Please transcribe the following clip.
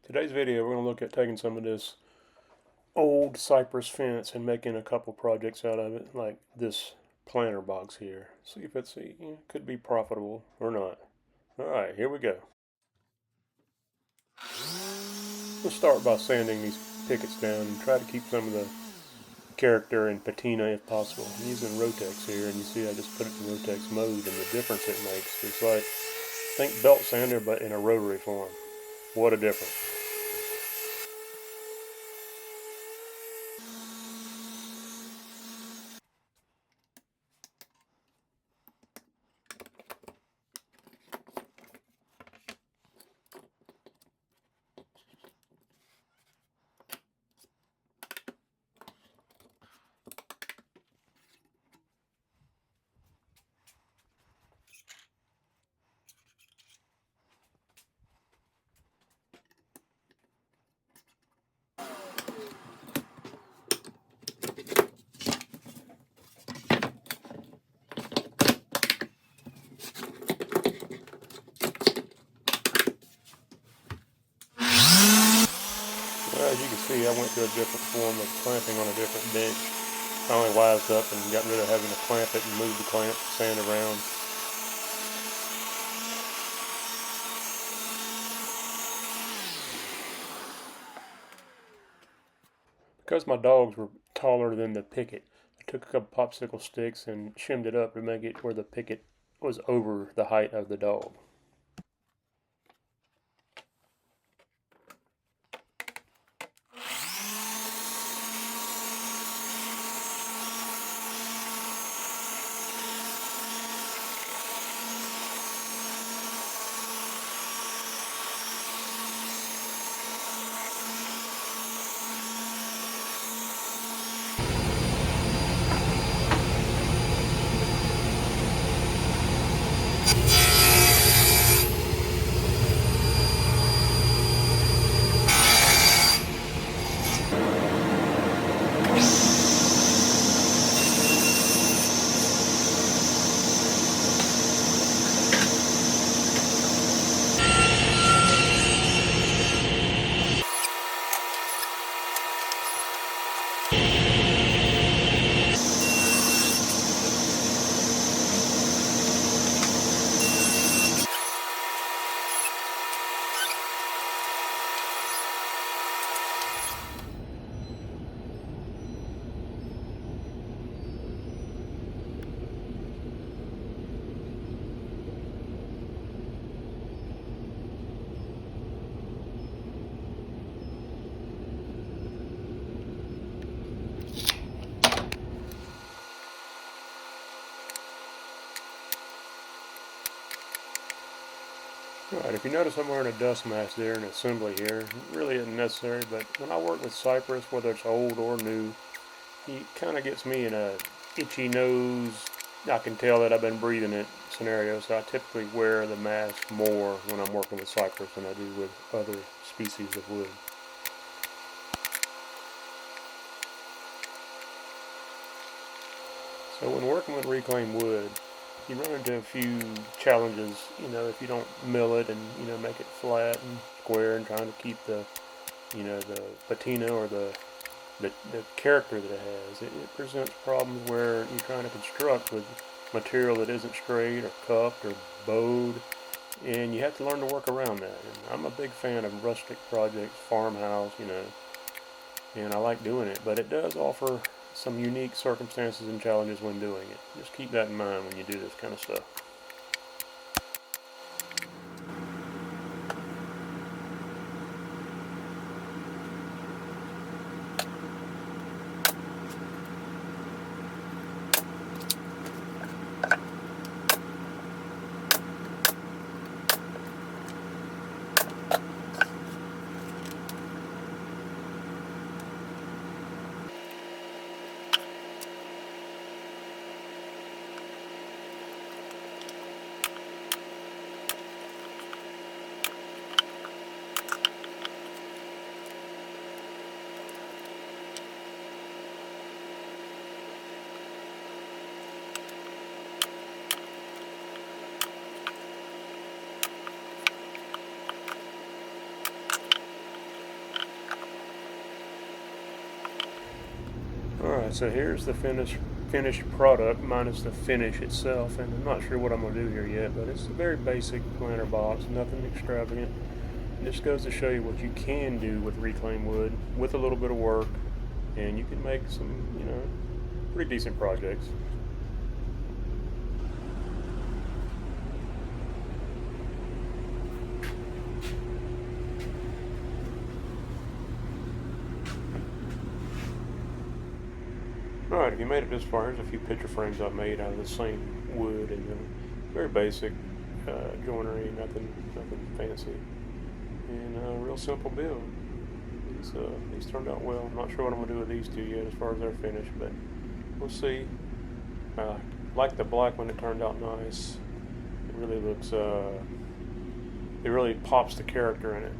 Today's video, we're going to look at taking some of this old cypress fence and making a couple projects out of it, like this planter box here. See if it's could be profitable or not. Alright, here we go. We'll start by sanding these pickets down and try to keep some of the character and patina if possible. I'm using Rotex here, and you see I just put it in Rotex mode, and the difference it makes. It's like, think belt sander but in a rotary form. What a difference. Well, as you can see, I went to a different form of clamping on a different bench. Finally wised up and got rid of having to clamp it and move the clamp, sand around. Because my dogs were taller than the picket, I took a couple popsicle sticks and shimmed it up to make it where the picket was over the height of the dog. Alright, if you notice I'm wearing a dust mask there in assembly here, it really isn't necessary, but when I work with cypress, whether it's old or new, it kind of gets me in a itchy nose, I can tell that I've been breathing it scenario, so I typically wear the mask more when I'm working with cypress than I do with other species of wood. So when working with reclaimed wood, you run into a few challenges, if you don't mill it and, make it flat and square and trying to keep the, the patina or the character that it has. It presents problems where you're trying to construct with material that isn't straight or cupped or bowed, and you have to learn to work around that. And I'm a big fan of rustic projects, farmhouse, and I like doing it, but it does offer some unique circumstances and challenges when doing it. Just keep that in mind when you do this kind of stuff. Alright, so here's the finished product minus the finish itself, and I'm not sure what I'm going to do here yet, but it's a very basic planter box, nothing extravagant. It just goes to show you what you can do with reclaimed wood with a little bit of work, and you can make some, pretty decent projects. Alright, if you made it this far, here's a few picture frames I've made out of the same wood, and very basic joinery, nothing fancy, and a real simple build. These turned out well. I'm not sure what I'm going to do with these two yet as far as they're finished, but we'll see. I like the black one, it turned out nice. It really looks, it really pops the character in it.